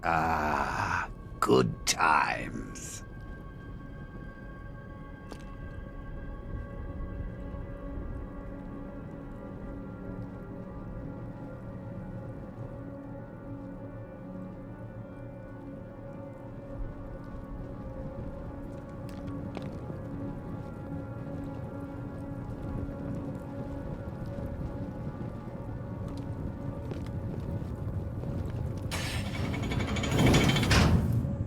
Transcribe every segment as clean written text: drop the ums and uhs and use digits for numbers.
Ah, good times.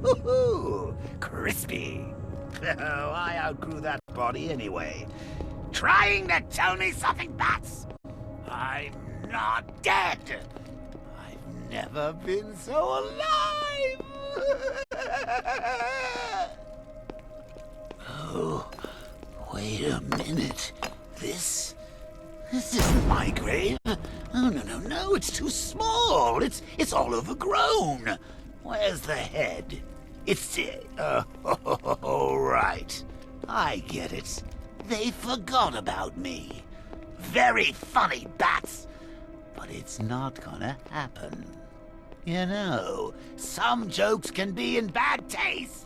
Woohoo! Crispy. Oh, I outgrew that body anyway. Trying to tell me something, Bats? I'm not dead. I've never been so alive. Oh, wait a minute. This isn't my grave. Oh, no, it's too small. It's all overgrown. Where's the head? It's... oh, right. I get it. They forgot about me. Very funny, Bats. But it's not gonna happen. You know, some jokes can be in bad taste.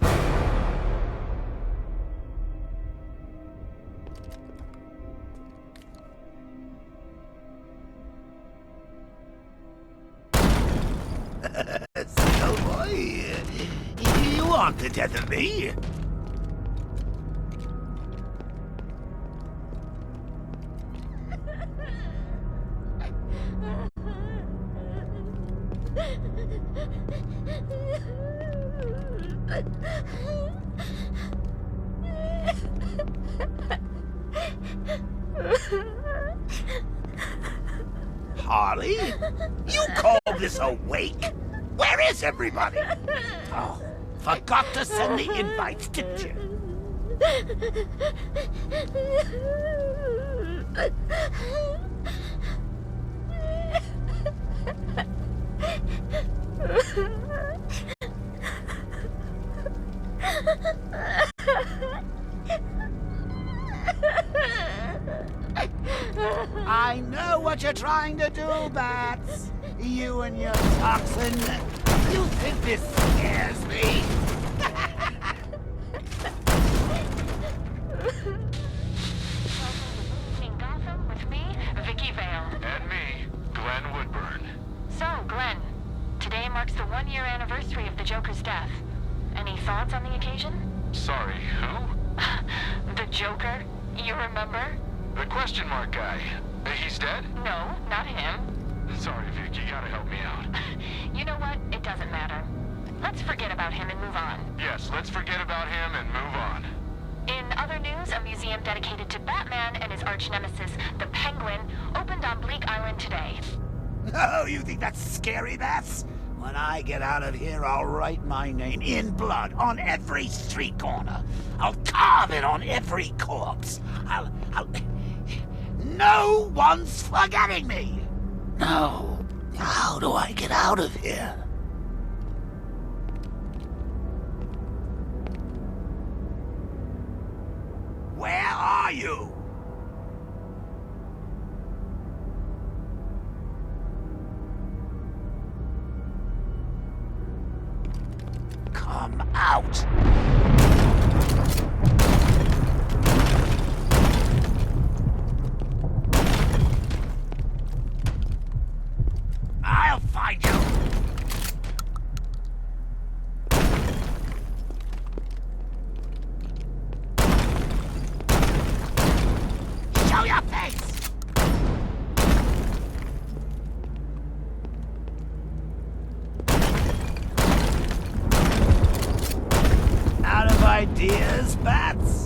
So, boy, you want the death of me? Harley? You call this a wake? Where is everybody? Oh, forgot to send the invites, didn't you? I know what you're trying to do, Bats. You and your toxin. You think this scares me? In Gotham with me, Vicky Vale. And me, Glenn Woodburn. So, Glenn, today marks the 1-year anniversary of the Joker's death. Any thoughts on the occasion? Sorry, who? The Joker? You remember? The question mark guy. He's dead? No, not him. Sorry, Vic, you gotta help me out. You know what? It doesn't matter. Let's forget about him and move on. Yes, let's forget about him and move on. In other news, a museum dedicated to Batman and his arch-nemesis, the Penguin, opened on Bleak Island today. Oh, you think that's scary, Bats? When I get out of here, I'll write my name in blood on every street corner. I'll carve it on every corpse. I'll... No one's forgetting me! No. How do I get out of here? Where are you? Come out! I'll find you! Show your face! Out of ideas, Bats?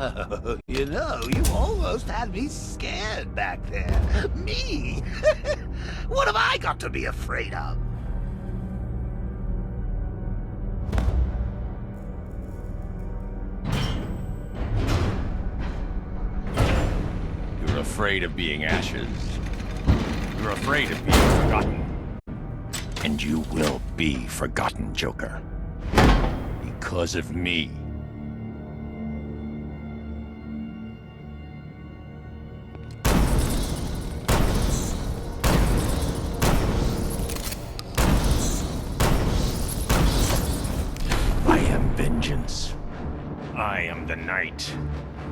Oh, you know, you almost had me scared back there. Me? What have I got to be afraid of? You're afraid of being ashes. You're afraid of being forgotten. And you will be forgotten, Joker. Because of me. I am vengeance. I am the Knight.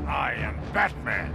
I am Batman.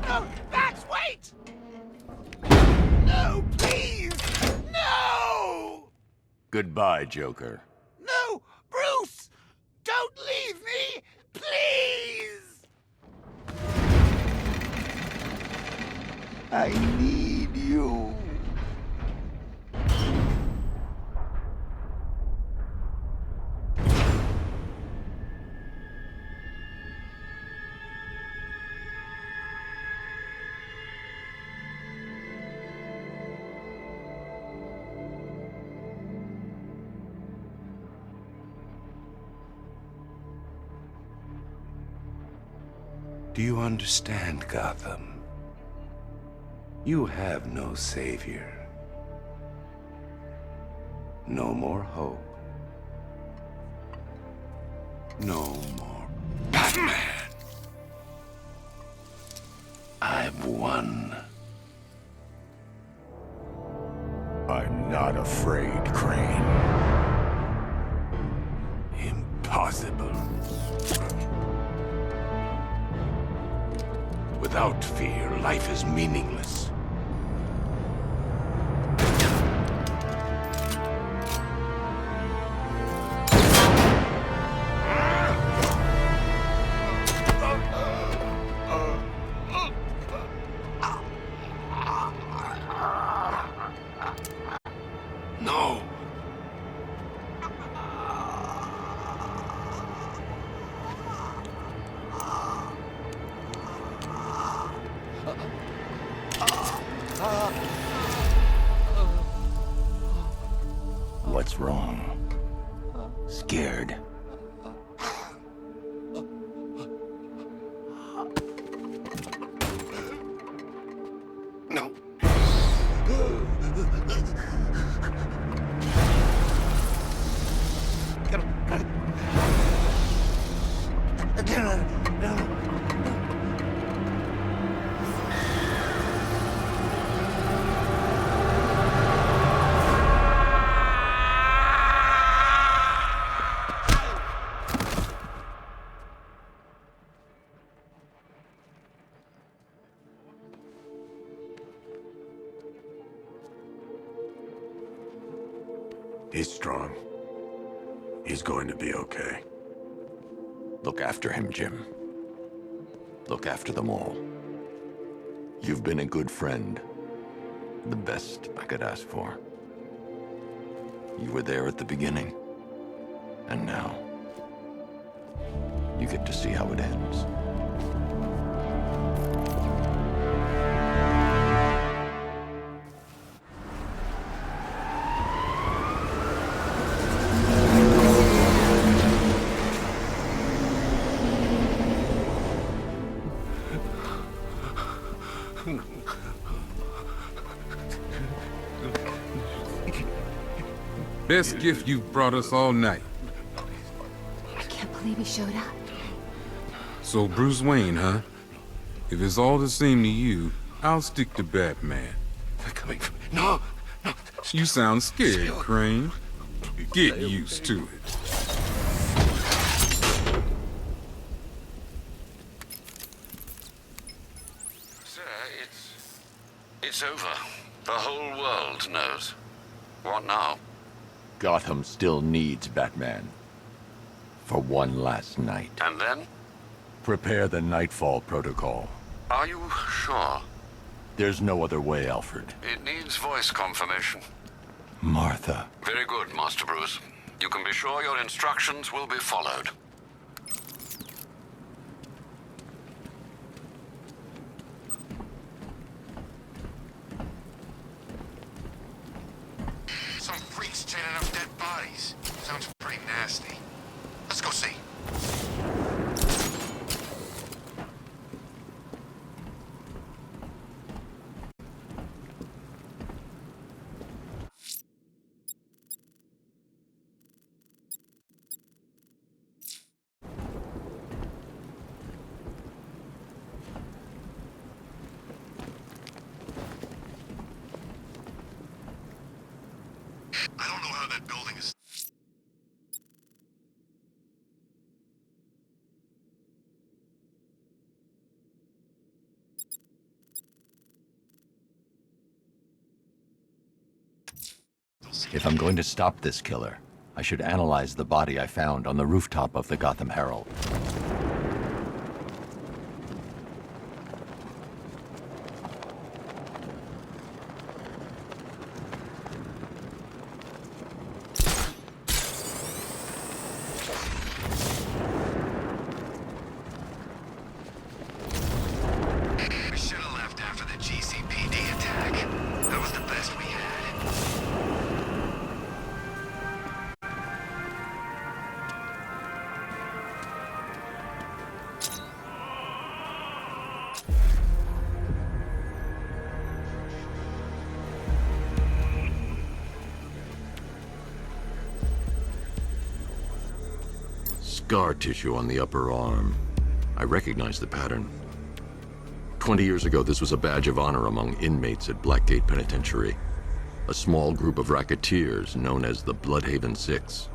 No, Max, wait! No, please! No! Goodbye, Joker. No, Bruce! Don't leave me! Please! I need you. Do you understand, Gotham? You have no savior. No more hope. No more Batman. I've won. I'm not afraid, Crane. Impossible. Without fear, life is meaningless. No. What's wrong? Scared? No. He's strong. He's going to be okay. Look after him, Jim. Look after them all. You've been a good friend. The best I could ask for. You were there at the beginning. And now, you get to see how it ends. best gift you've brought us all night. I can't believe he showed up. So Bruce Wayne, huh? If it's all the same to you, I'll stick to Batman. They're coming from... No! No! You sound scared, Crane. Get used to it. Sir, it's over. The whole world knows. What now? Gotham still needs Batman. For one last night. And then? Prepare the Nightfall Protocol. Are you sure? There's no other way, Alfred. It needs voice confirmation. Martha. Very good, Master Bruce. You can be sure your instructions will be followed. Some freaks chaining up dead bodies. Sounds pretty nasty. Let's go see. I don't know how that building is... If I'm going to stop this killer, I should analyze the body I found on the rooftop of the Gotham Herald. We should have left after the GCPD attack. That was the best we had. Scar tissue on the upper arm. I recognize the pattern. 20 years ago, this was a badge of honor among inmates at Blackgate Penitentiary. A small group of racketeers known as the Bloodhaven Six.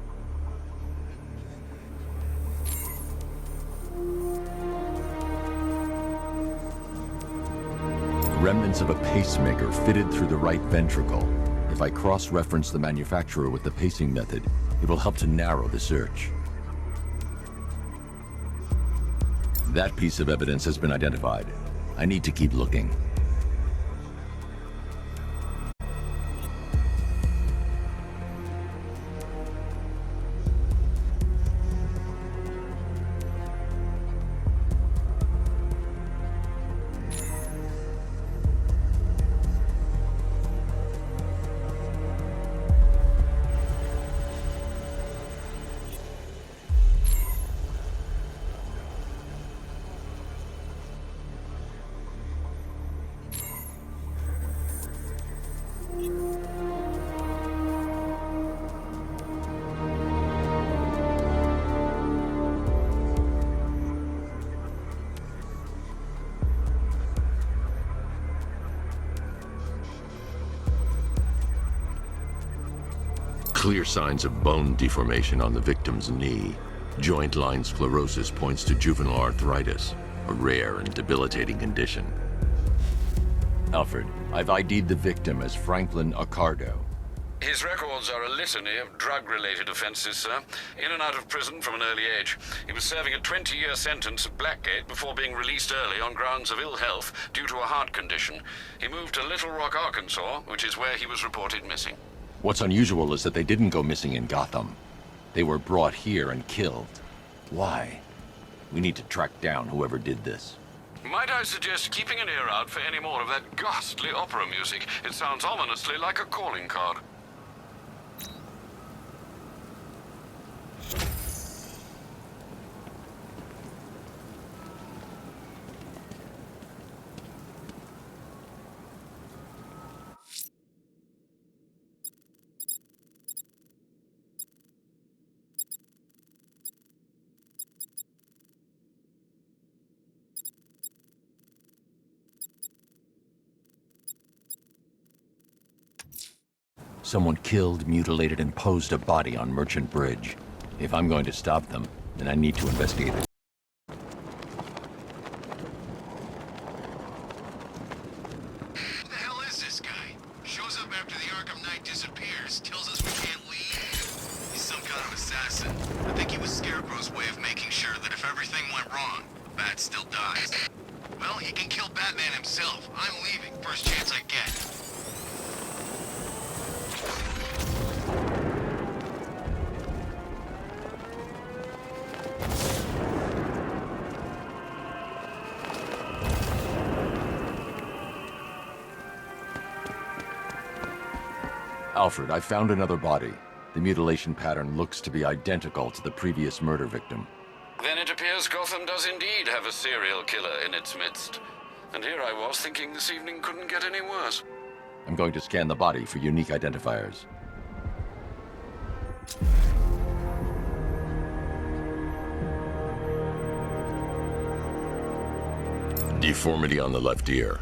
Remnants of a pacemaker fitted through the right ventricle. If I cross-reference the manufacturer with the pacing method, it will help to narrow the search. That piece of evidence has been identified. I need to keep looking. Clear signs of bone deformation on the victim's knee. Joint line sclerosis points to juvenile arthritis, a rare and debilitating condition. Alfred, I've ID'd the victim as Franklin Accardo. His records are a litany of drug-related offenses, sir. In and out of prison from an early age. He was serving a 20-year sentence at Blackgate before being released early on grounds of ill health due to a heart condition. He moved to Little Rock, Arkansas, which is where he was reported missing. What's unusual is that they didn't go missing in Gotham. They were brought here and killed. Why? We need to track down whoever did this. Might I suggest keeping an ear out for any more of that ghastly opera music? It sounds ominously like a calling card. someone killed, mutilated, and posed a body on Merchant Bridge. If I'm going to stop them, then I need to investigate it. Who the hell is this guy? Shows up after the Arkham Knight disappears, tells us we can't leave. He's some kind of assassin. I think he was Scarecrow's way of making sure that if everything went wrong, the Bat still dies. Well, he can kill Batman himself. I'm leaving, first chance I get. Alfred, I found another body. The mutilation pattern looks to be identical to the previous murder victim. Then it appears Gotham does indeed have a serial killer in its midst. And here I was thinking this evening couldn't get any worse. I'm going to scan the body for unique identifiers. Deformity on the left ear.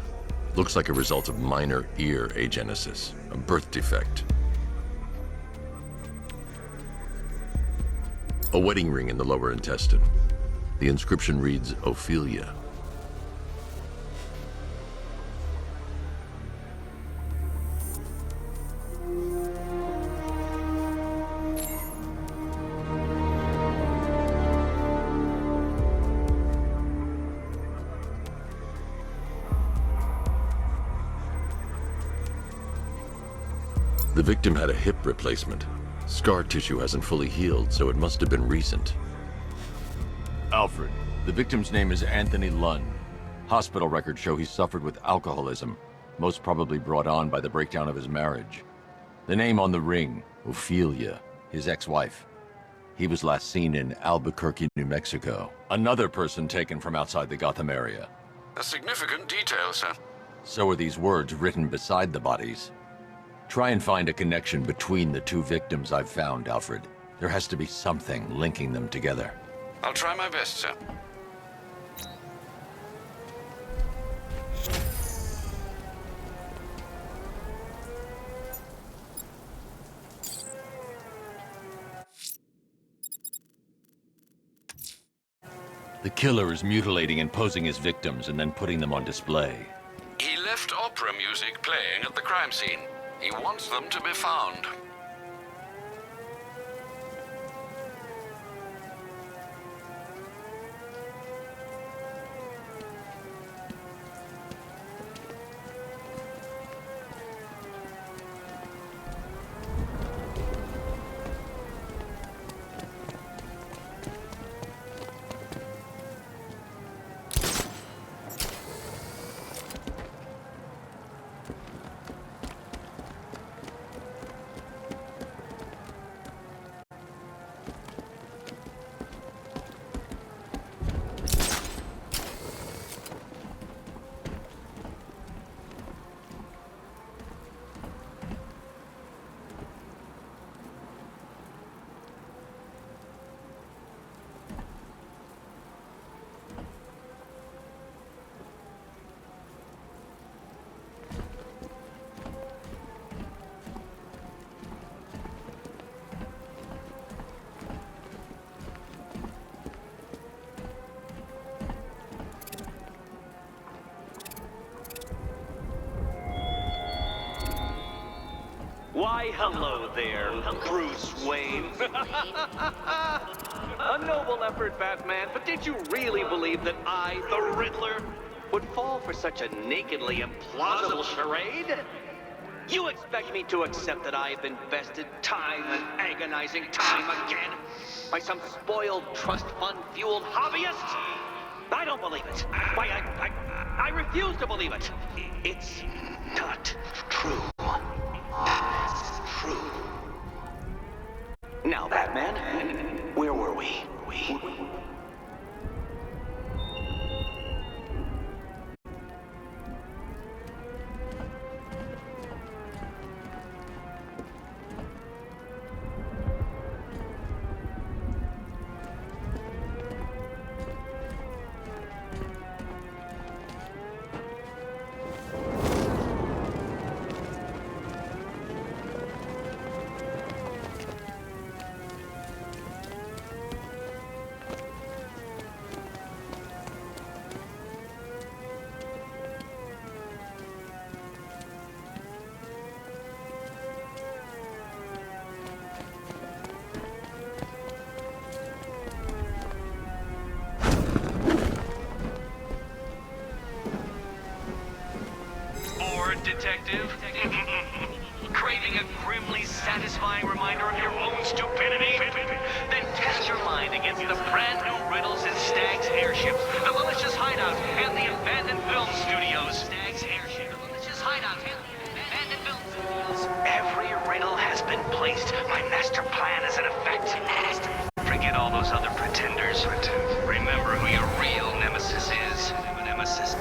Looks like a result of minor ear agenesis, a birth defect. A wedding ring in the lower intestine. The inscription reads, Ophelia. The victim had a hip replacement. Scar tissue hasn't fully healed, so it must have been recent. Alfred, the victim's name is Anthony Lunn. Hospital records show he suffered with alcoholism, most probably brought on by the breakdown of his marriage. The name on the ring, Ophelia, his ex-wife. He was last seen in Albuquerque, New Mexico. Another person taken from outside the Gotham area. A significant detail, sir. So are these words written beside the bodies. Try and find a connection between the two victims I've found, Alfred. There has to be something linking them together. I'll try my best, sir. The killer is mutilating and posing his victims and then putting them on display. He left opera music playing at the crime scene. He wants them to be found. Why, hello there, Bruce Wayne. A noble effort, Batman, but did you really believe that I, the Riddler, would fall for such a nakedly implausible charade? You expect me to accept that I've invested time and agonizing time again by some spoiled trust fund-fueled hobbyist? I don't believe it. I refuse to believe it. It's not true. True. Now, Batman, where were we? detective? Craving a grimly satisfying reminder of your own stupidity? Then test your mind against the brand new riddles in Stag's Airship, the malicious hideout, and the abandoned film studios. Stag's Airship, the malicious hideout, and the abandoned film studios. Every riddle has been placed. My master plan is in effect. Forget all those other pretenders. Remember who your real nemesis is. Nemesis.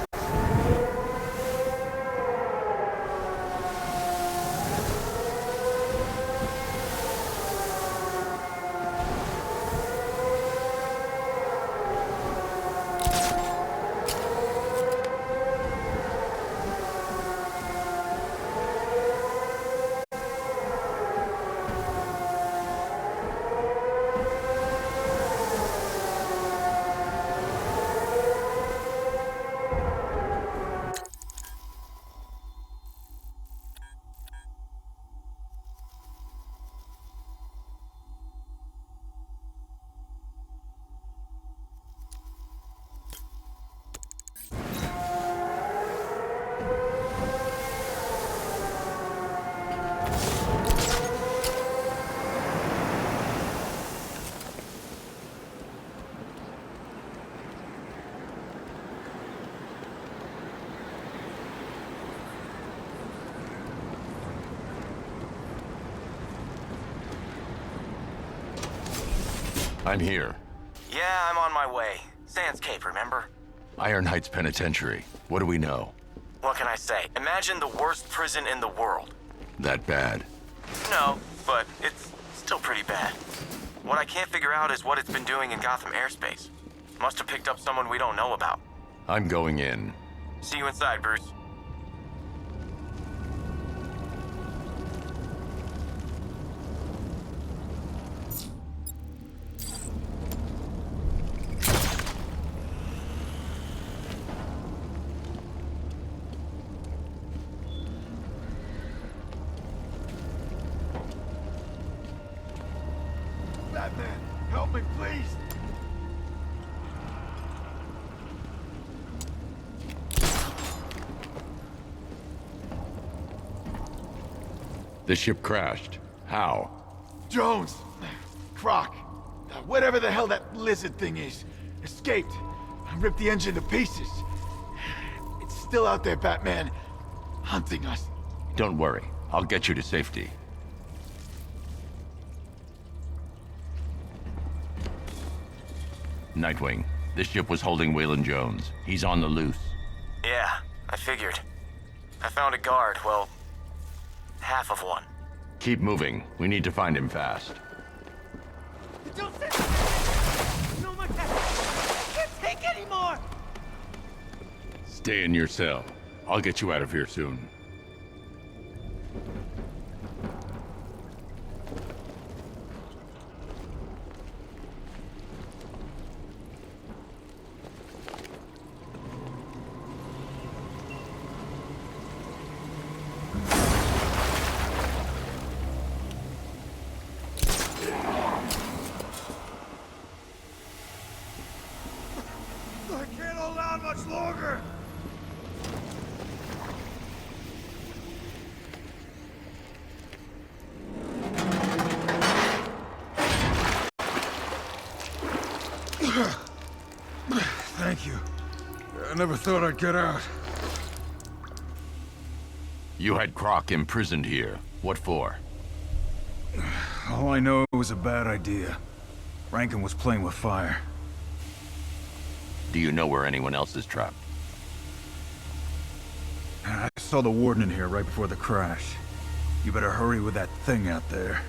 I'm here. Yeah, I'm on my way. Sands Cape, remember? Iron Heights Penitentiary. What do we know? What can I say? Imagine the worst prison in the world. That bad? No, but it's still pretty bad. What I can't figure out is what it's been doing in Gotham airspace. Must have picked up someone we don't know about. I'm going in. See you inside, Bruce. Batman, help me, please! The ship crashed. How? Jones! Croc! Whatever the hell that lizard thing is. Escaped. Ripped the engine to pieces. It's still out there, Batman. Hunting us. Don't worry. I'll get you to safety. Nightwing, this ship was holding Waylon Jones. He's on the loose. Yeah, I figured. I found a guard, well, half of one. Keep moving. We need to find him fast. No more I can't take anymore! Stay in your cell. I'll get you out of here soon. I can't hold out much longer! Thank you. I never thought I'd get out. You had Croc imprisoned here. What for? All I know was a bad idea. Rankin was playing with fire. Do you know where anyone else is trapped? I saw the warden in here right before the crash. You better hurry with that thing out there.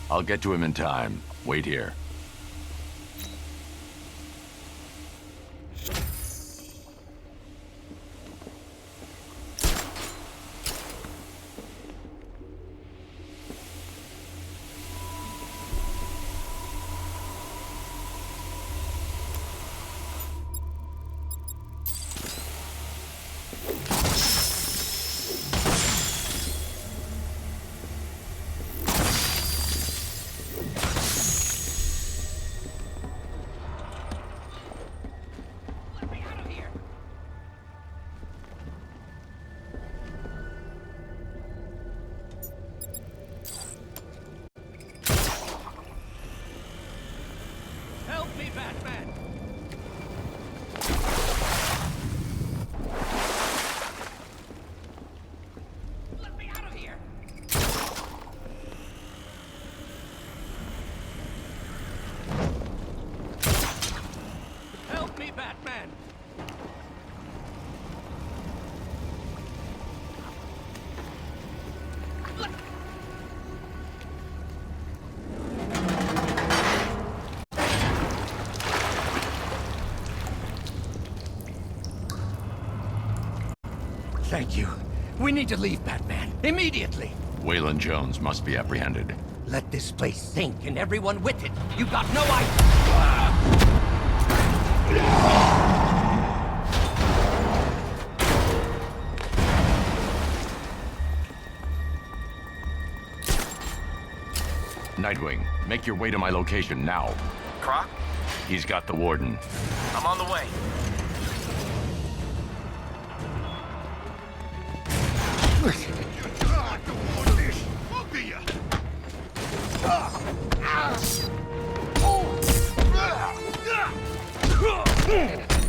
I'll get to him in time. Wait here. Help me, Batman! Thank you. We need to leave, Batman. Immediately. Waylon Jones must be apprehended. Let this place sink and everyone with it. You got no idea. Nightwing, make your way to my location now. Croc? He's got the warden. I'm on the way.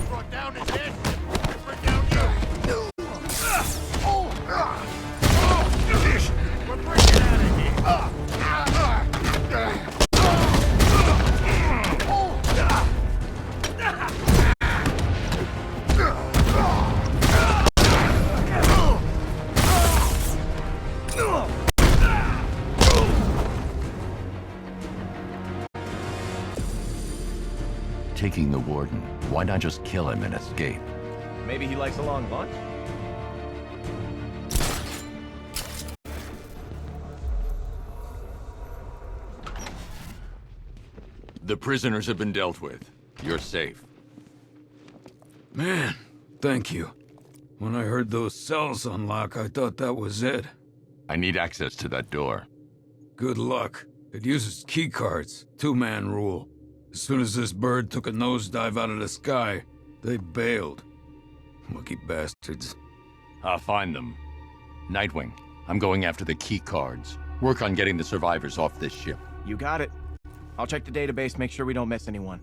Brought down his head. Bring down you. We're breaking out of here. Taking the warden. Why not just kill him and escape? Maybe he likes a long lunch? The prisoners have been dealt with. You're safe. Man, thank you. When I heard those cells unlock, I thought that was it. I need access to that door. Good luck. It uses keycards. Two-man rule. As soon as this bird took a nosedive out of the sky, they bailed. Lucky bastards. I'll find them. Nightwing, I'm going after the key cards. Work on getting the survivors off this ship. You got it. I'll check the database, make sure we don't miss anyone.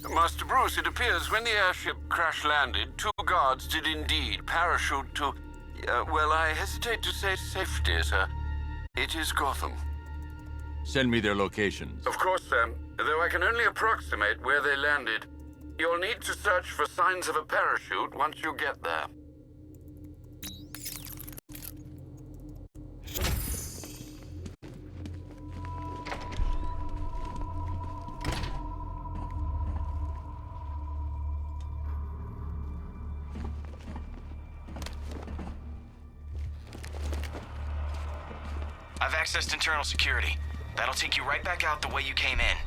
Master Bruce, it appears when the airship crash-landed, 2 guards did indeed parachute to, well, I hesitate to say safety, sir. It is Gotham. Send me their locations. Of course, sir. Though I can only approximate where they landed. You'll need to search for signs of a parachute once you get there. I've accessed internal security. That'll take you right back out the way you came in.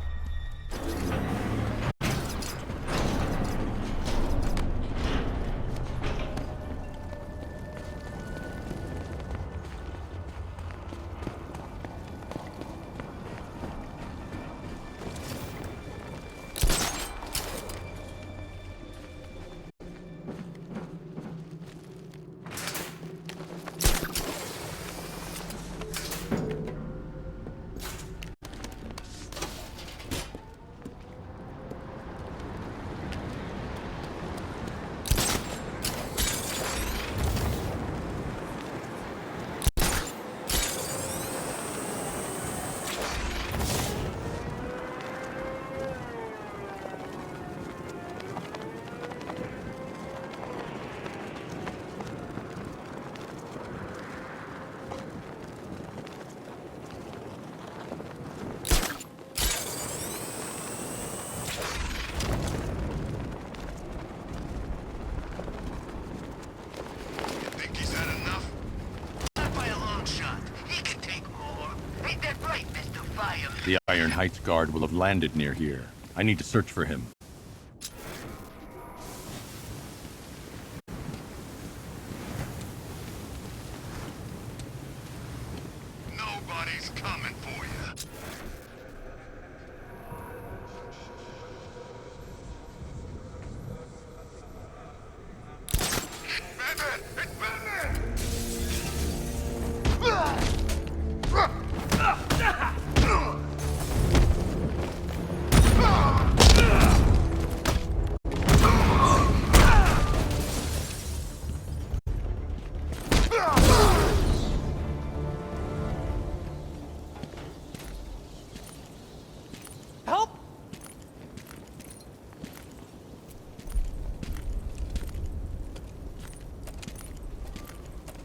The Iron Heights guard will have landed near here. I need to search for him. Nobody's coming for you. Batman! It's Batman!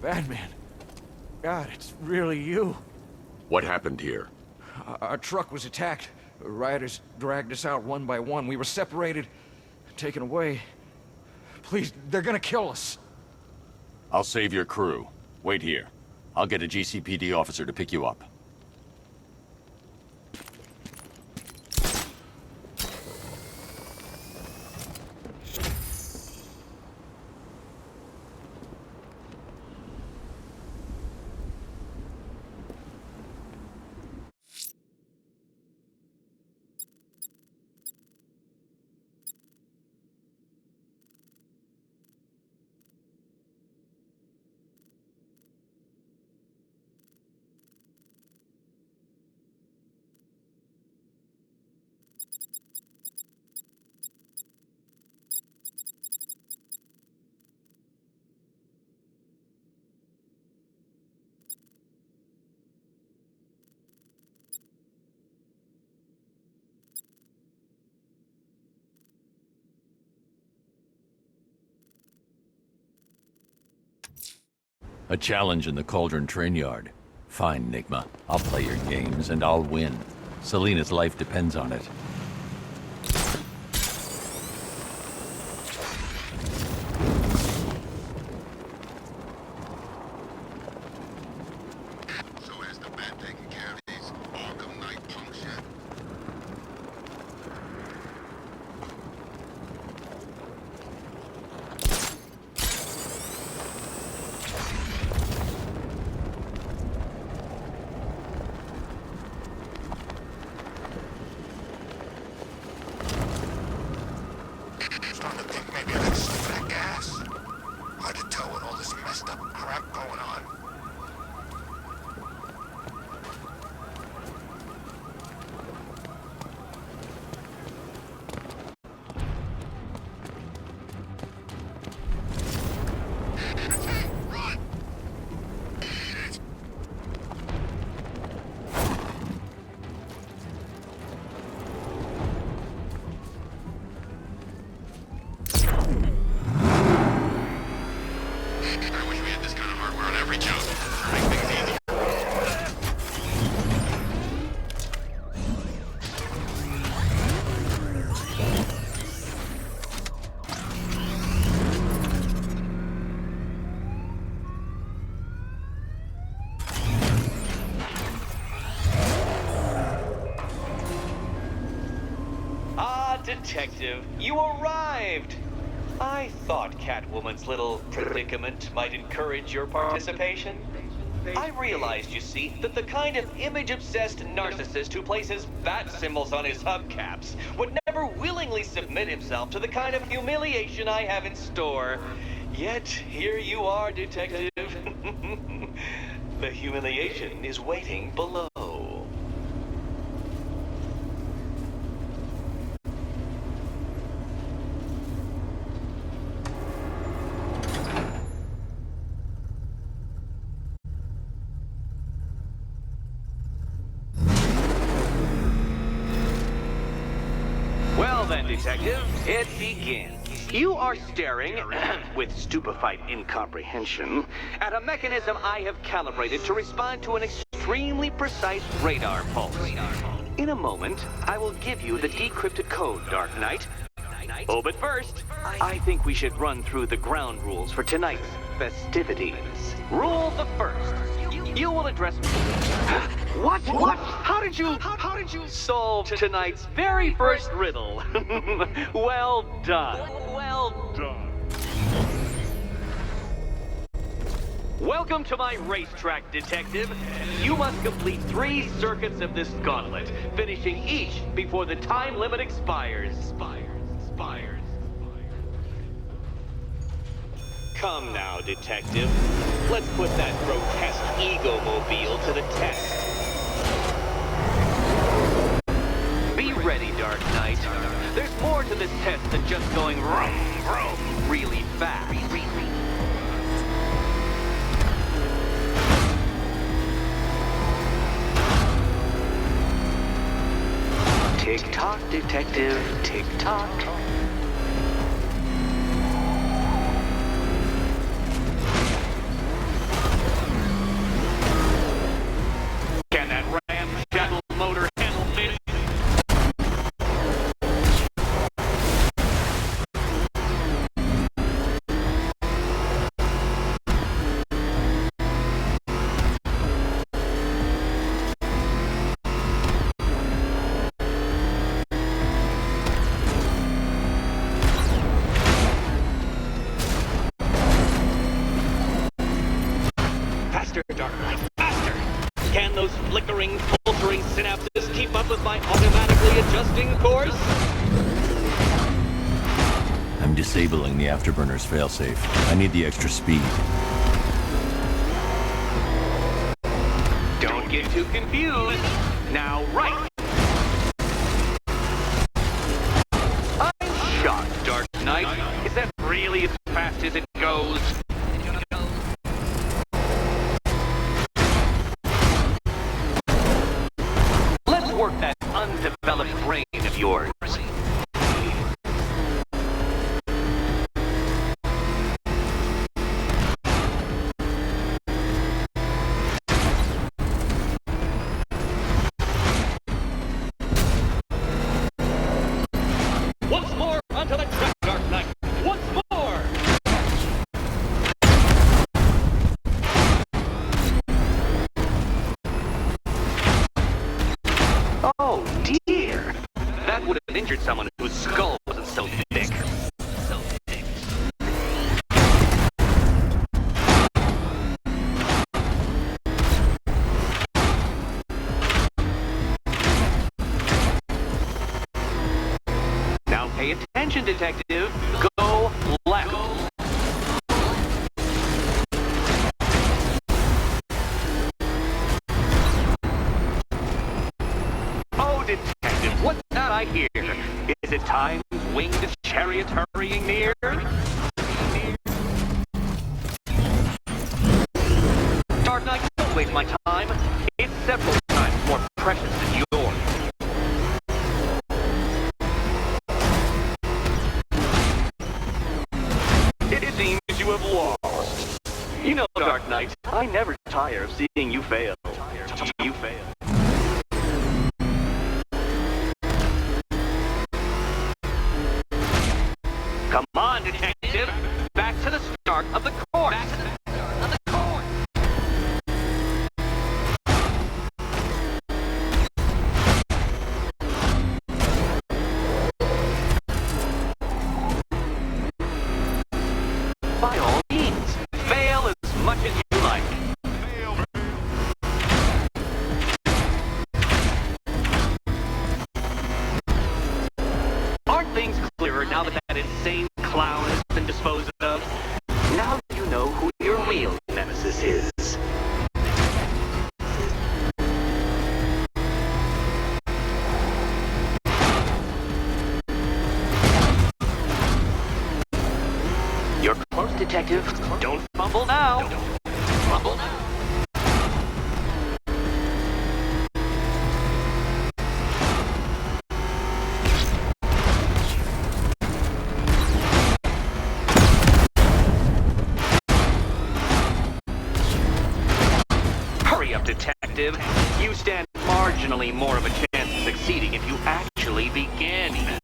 Batman. God, it's really you. What happened here? Our truck was attacked. Rioters dragged us out one by one. We were separated, taken away. Please, they're gonna kill us. I'll save your crew. Wait here. I'll get a GCPD officer to pick you up. A challenge in the Cauldron train yard. Fine, Nigma. I'll play your games, and I'll win. Selina's life depends on it. So has the Bat taken care of these Arkham Knight punks yet? Starting to think maybe I got some of that gas. Hard to tell with all this messed up crap going on. Run! Shit. I wish we had this kind of hardware on every job. Make things easy. Ah, Detective, you arrived! I thought Catwoman's little predicament might encourage your participation. I realized, you see, that the kind of image-obsessed narcissist who places bat symbols on his hubcaps would never willingly submit himself to the kind of humiliation I have in store. Yet, here you are, Detective. The humiliation is waiting below. Well then, Detective, it begins. You are staring, with stupefied incomprehension, at a mechanism I have calibrated to respond to an extremely precise radar pulse. In a moment, I will give you the decrypted code, Dark Knight. Oh, but first, I think we should run through the ground rules for tonight's festivities. Rule the first. You will address me. What? How did you solve tonight's very first riddle? Well done. Well done. Welcome to my racetrack, Detective. You must complete 3 circuits of this gauntlet, finishing each before the time limit expires. Come now, Detective. Let's put that grotesque ego-mobile to the test. Be ready, Dark Knight. There's more to this test than just going vroom, vroom, really fast. Tick-tock, Detective, tick-tock. Can those flickering, pulsing synapses keep up with my automatically adjusting course? I'm disabling the afterburner's failsafe. I need the extra speed. Don't get too confused. Now, right. I'm shocked, Dark Knight. Is that really as fast as it goes? Let's work that undeveloped brain of yours. Once more onto the track, Dark Knight. Once more! Oh dear! That would have injured someone whose skull wasn't so thick. So thick. Now pay attention, detective. Go left. Oh, detective, what's that I hear? Is it time's winged chariot hurrying near? Dark Knight, don't waste my time. It's several times more precious than yours. It seems you have lost. You know, Dark Knight, I never tire of seeing you fail. You fail. Come on, detective. Back to the start of the course. Back to the start of the course. By all means, fail as much as you like. Aren't things clearer now that that insane clown has been disposed of? Now you know who your real nemesis is. You're close, detective. Don't fumble now. Don't fumble now. Hurry up, detective. You stand marginally more of a chance of succeeding if you actually begin.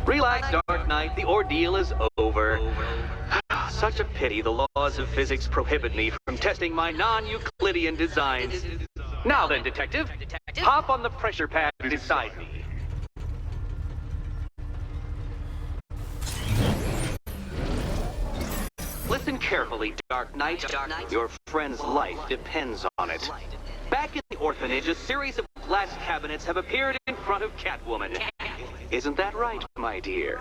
Relax, Dark Knight. The ordeal is over. Such a pity the laws of physics prohibit me from testing my non-Euclidean designs. Now then, detective, hop on the pressure pad beside me. Listen carefully, Dark Knight. Your friend's life depends on it. Back in the orphanage, a series of glass cabinets have appeared in front of Catwoman. Isn't that right, my dear?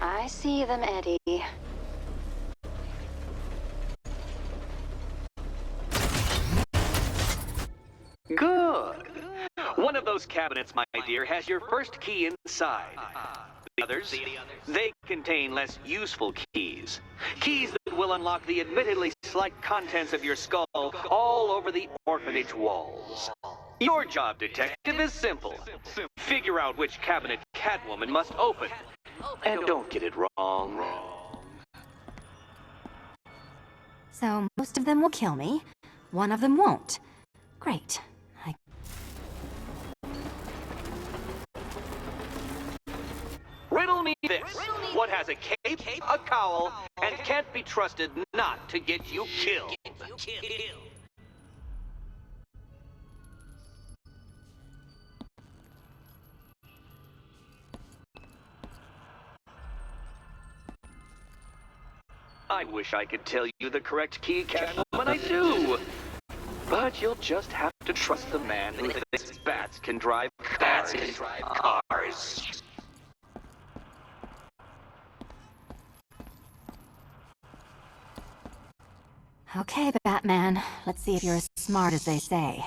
I see them, Eddie. Good. One of those cabinets, my dear, has your first key inside. The others, they contain less useful keys. Keys that will unlock the admittedly slight contents of your skull all over the orphanage walls. Your job, detective, is simple. Figure out which cabinet Catwoman must open. And don't get it wrong. So most of them will kill me. One of them won't. Great. Riddle me this. What has a cape, a cowl, and can't be trusted not to get you killed? I wish I could tell you the correct key, Catwoman, I do. But you'll just have to trust the man who thinks bats can drive cars. Okay, Batman. Let's see if you're as smart as they say.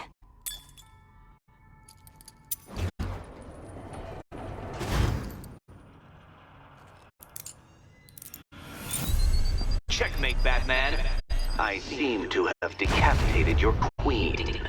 Checkmate, Batman. I seem to have decapitated your queen.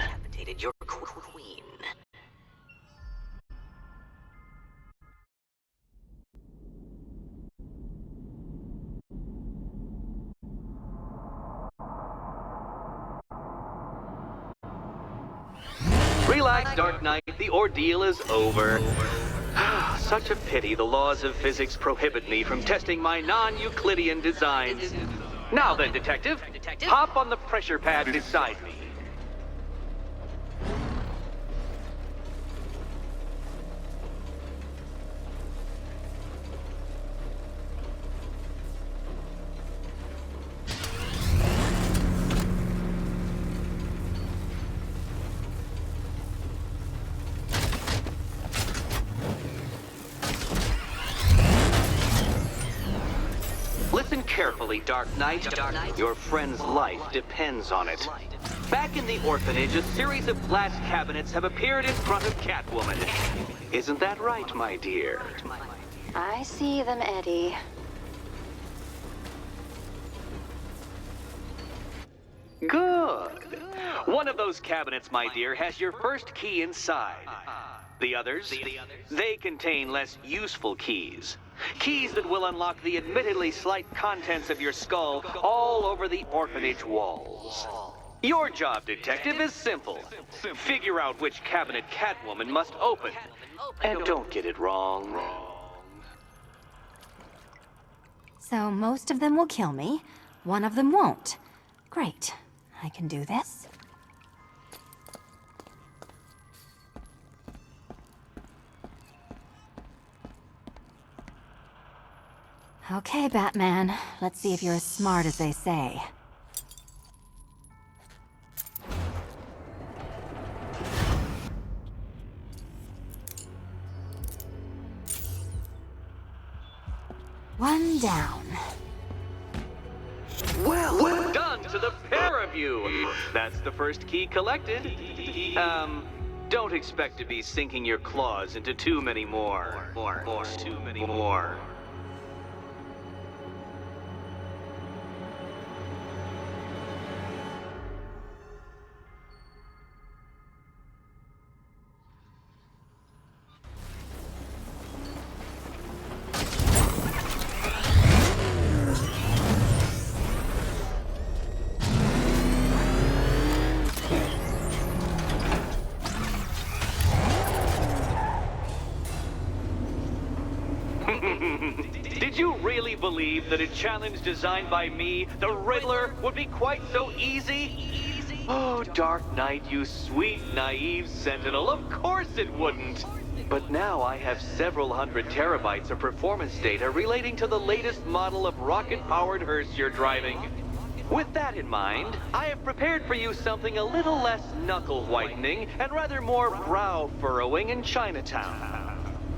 Relax, Dark Knight. The ordeal is over. Such a pity the laws of physics prohibit me from testing my non-Euclidean designs. Now then, Detective, hop on the pressure pad beside me. Listen carefully, Dark Knight. Your friend's life depends on it. Back in the orphanage, a series of glass cabinets have appeared in front of Catwoman. Isn't that right, my dear? I see them, Eddie. Good. One of those cabinets, my dear, has your first key inside. The others, they contain less useful keys. Keys that will unlock the admittedly slight contents of your skull all over the orphanage walls. Your job, Detective, is simple. Figure out which cabinet Catwoman must open. And don't get it wrong. So most of them will kill me. One of them won't. Great. I can do this. Okay, Batman. Let's see if you're as smart as they say. One down. Well done to the pair of you. That's the first key collected. Don't expect to be sinking your claws into too many more. Too many more. Did you really believe that a challenge designed by me, the Riddler, would be quite so easy? Oh, Dark Knight, you sweet, naive sentinel, of course it wouldn't. But now I have several hundred terabytes of performance data relating to the latest model of rocket-powered hearse you're driving. With that in mind, I have prepared for you something a little less knuckle-whitening and rather more brow-furrowing in Chinatown.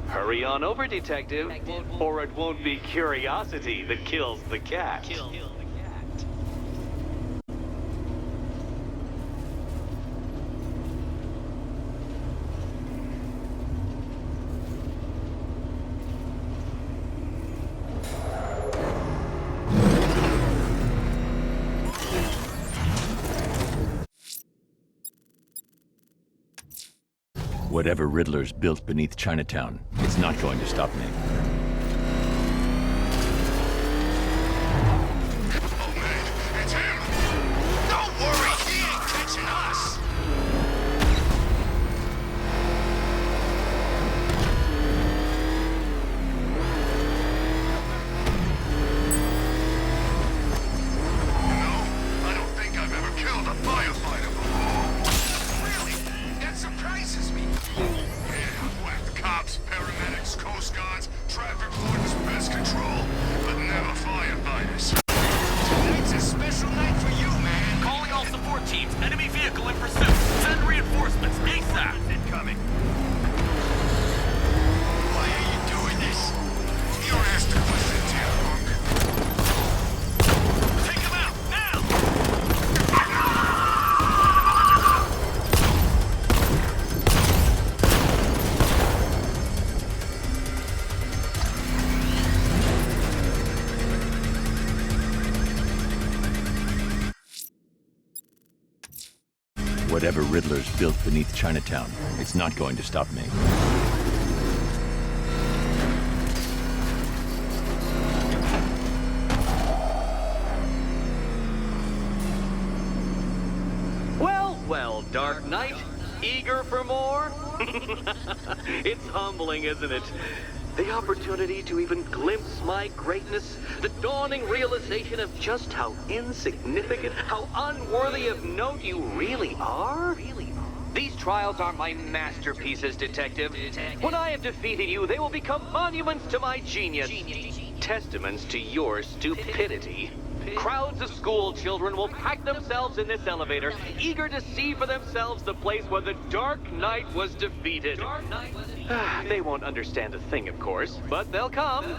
Hurry on over, Detective, or it won't be curiosity that kills the cat. Whatever Riddler's built beneath Chinatown, it's not going to stop me. Oh man, it's him! Don't worry, he ain't catching us! No, I don't think I've ever killed a firefighter before. Really? That surprises me. Yeah, whacked cops, paramedics, coast guards, traffic wardens, pest control, but never firefighters. Enemy vehicle in pursuit. Send reinforcements ASAP. Incoming. Why are you doing this? You don't ask the questions here, punk. Take him out, now! Whatever Riddler's built beneath Chinatown, it's not going to stop me. Well, Dark Knight, eager for more? It's humbling, isn't it? The opportunity to even glimpse my greatness, the dawning realization of just how insignificant, how unworthy of note you really are? These trials are my masterpieces, Detective. When I have defeated you, they will become monuments to my genius, testaments to your stupidity. Crowds of school children will pack themselves in this elevator, eager to see for themselves the place where the Dark Knight was defeated. They won't understand a thing, of course, but they'll come.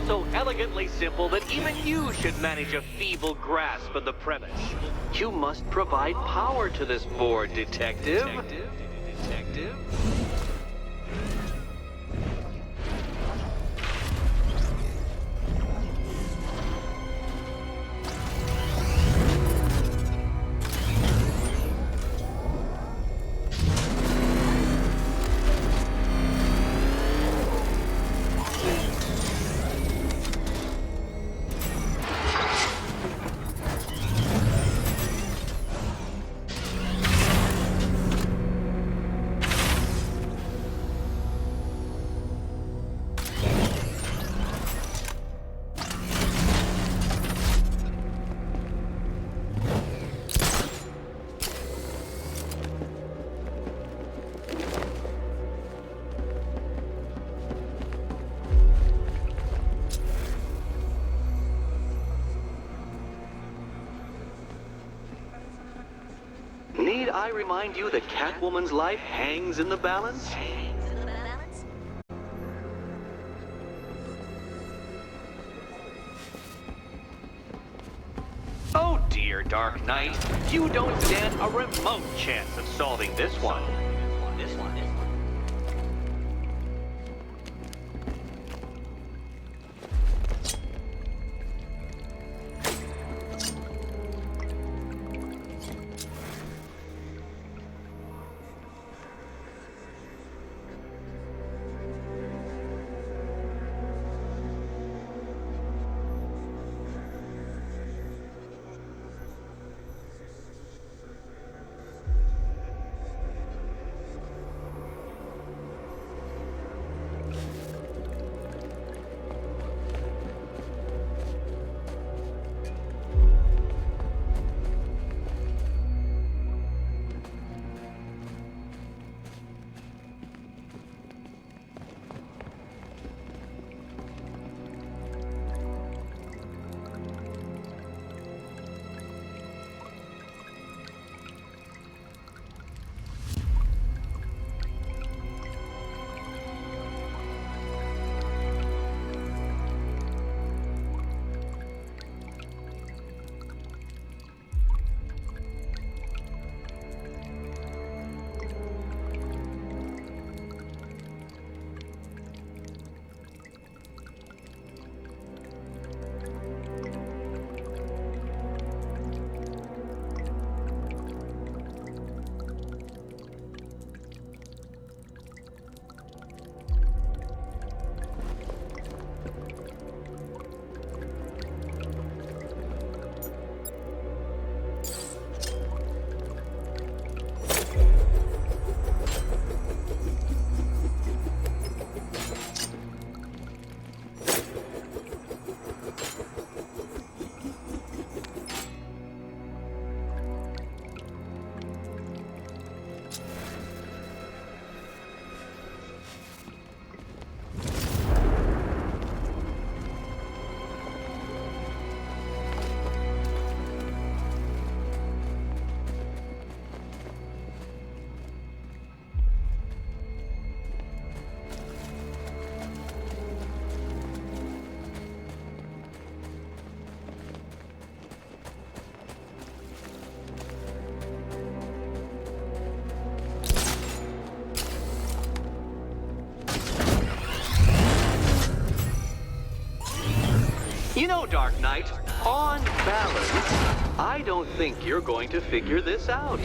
So elegantly simple that even you should manage a feeble grasp of the premise. You must provide power to this board, Detective. Need I remind you that Catwoman's life hangs in the balance? Oh dear, Dark Knight. You don't stand a remote chance of solving this one. You know, Dark Knight, on balance, I don't think you're going to figure this out.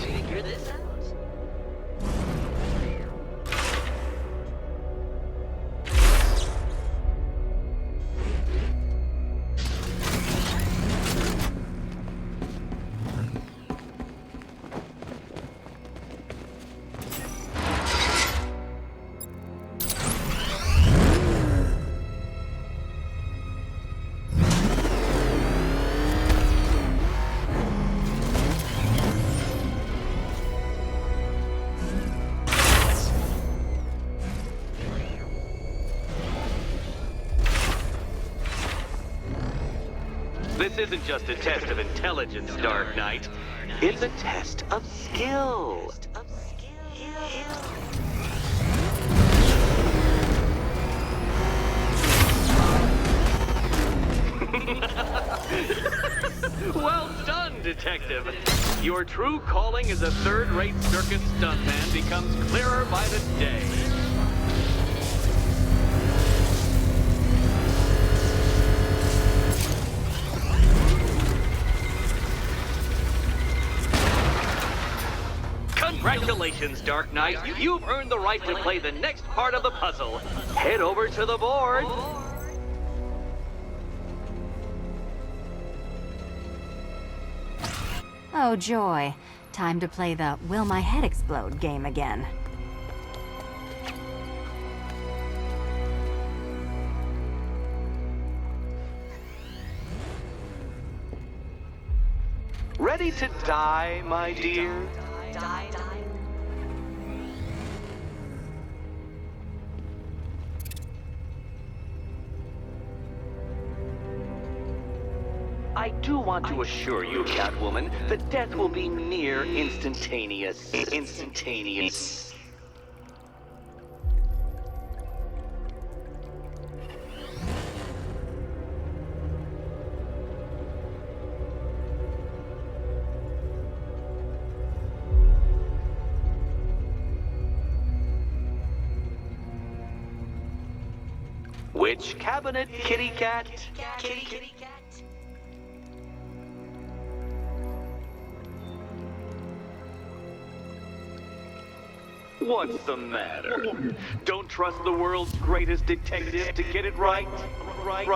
This isn't just a test of intelligence, Dark Knight. It's a test of skill. Well done, Detective. Your true calling as a third-rate circus stuntman becomes clearer by the day. Congratulations, Dark Knight. You've earned the right to play the next part of the puzzle. Head over to the board. Oh, joy. Time to play the Will My Head Explode game again. Ready to die, my dear? I do want to assure you, Catwoman, that death will be near instantaneous. Instantaneous. Which cabinet, kitty cat? Kitty cat. What's the matter? Don't trust the world's greatest detective to get it right? Right.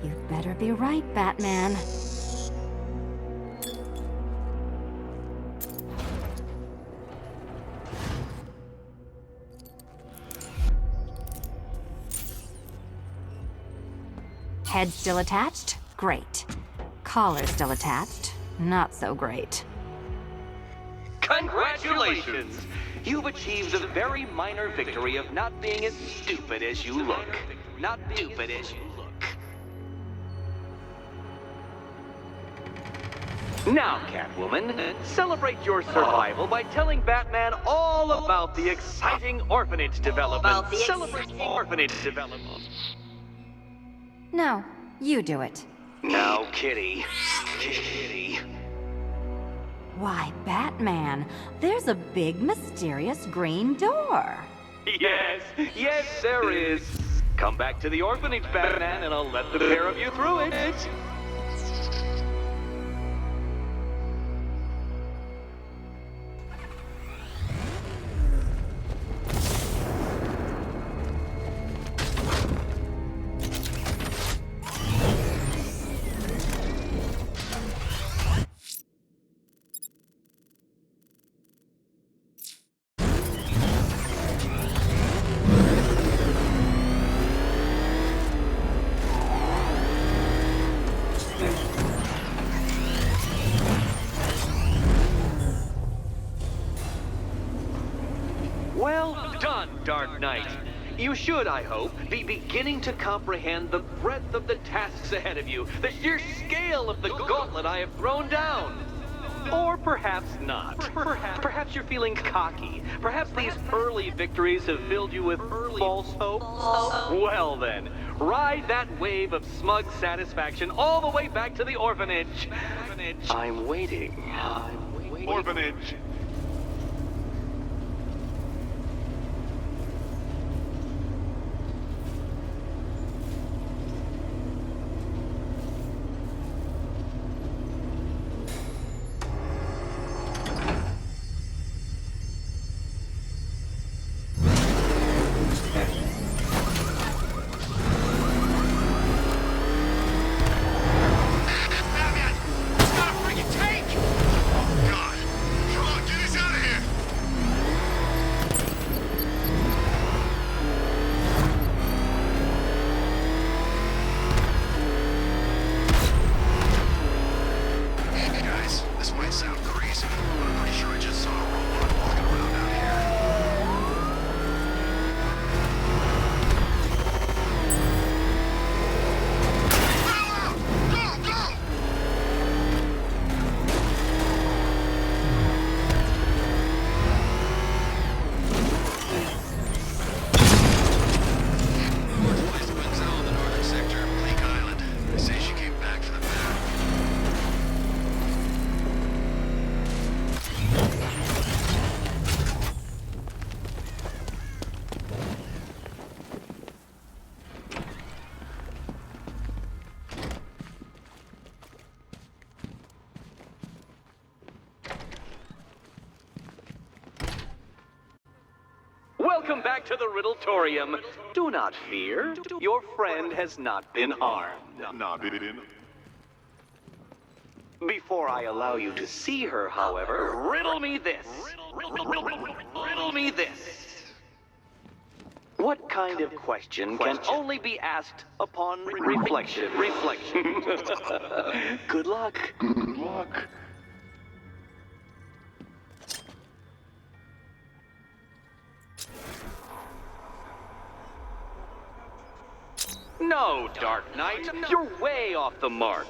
You better be right, Batman. Head still attached? Great. Collar still attached? Not so great. Congratulations! You've achieved the very minor victory of not being as stupid as you look. Not stupid as you look. Now, Catwoman, celebrate your survival by telling Batman all about the exciting orphanage development. Celebrate the orphanage development. No, you do it. Now, Kitty. Kitty. Why, Batman, there's a big, mysterious green door. Yes, there is. Come back to the orphanage, Batman, and I'll let the pair of you through it. Well done, Dark Knight. You should, I hope, be beginning to comprehend the breadth of the tasks ahead of you, the sheer scale of the gauntlet I have thrown down. Or perhaps not. Perhaps you're feeling cocky. Perhaps these early victories have filled you with false hope. Well then, ride that wave of smug satisfaction all the way back to the orphanage. I'm waiting. Orphanage. Welcome back to the Riddletorium. Do not fear. Your friend has not been harmed. Before I allow you to see her, however, riddle me this. Riddle me this. What kind of question can only be asked upon reflection? Good luck. Good luck. No, Dark Knight, you're way off the mark.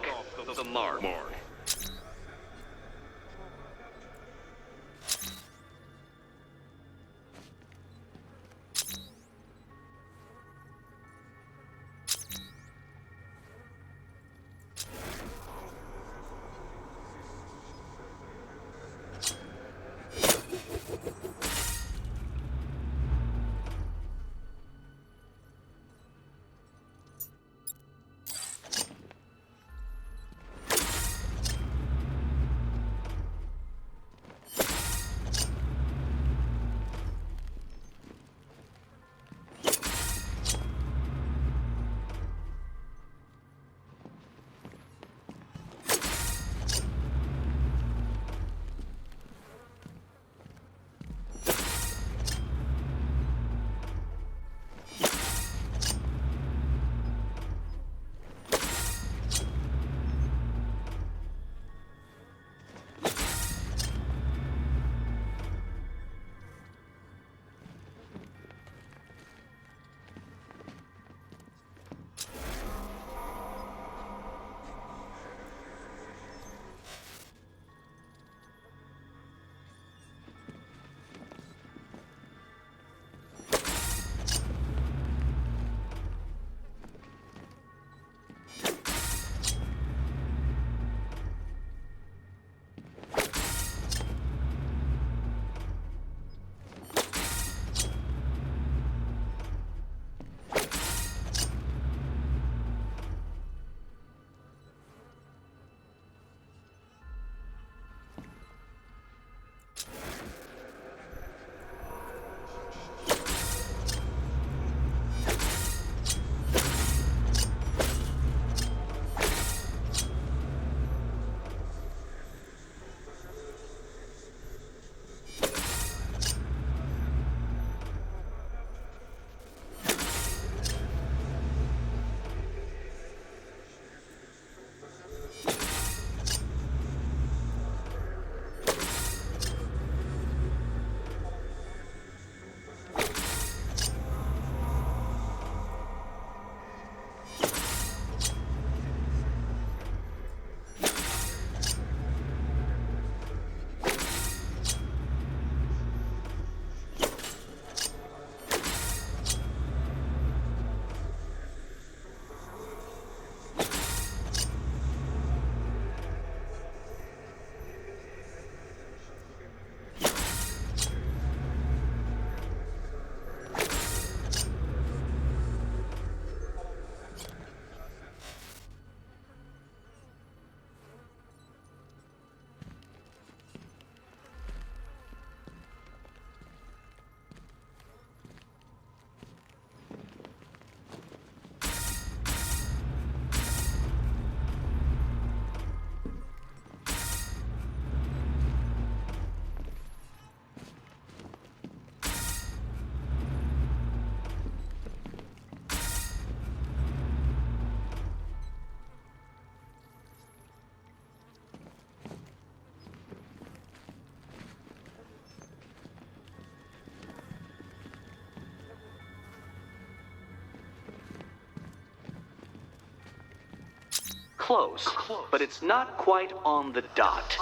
close, but it's not quite on the dot.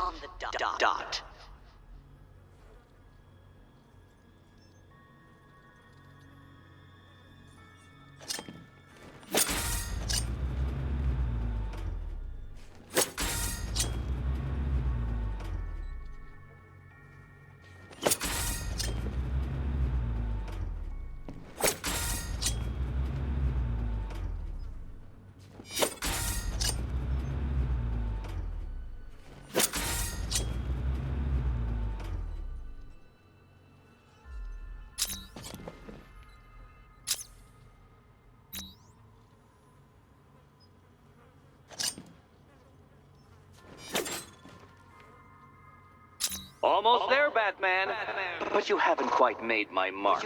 Dot. Almost there, Batman. But you haven't quite made my mark.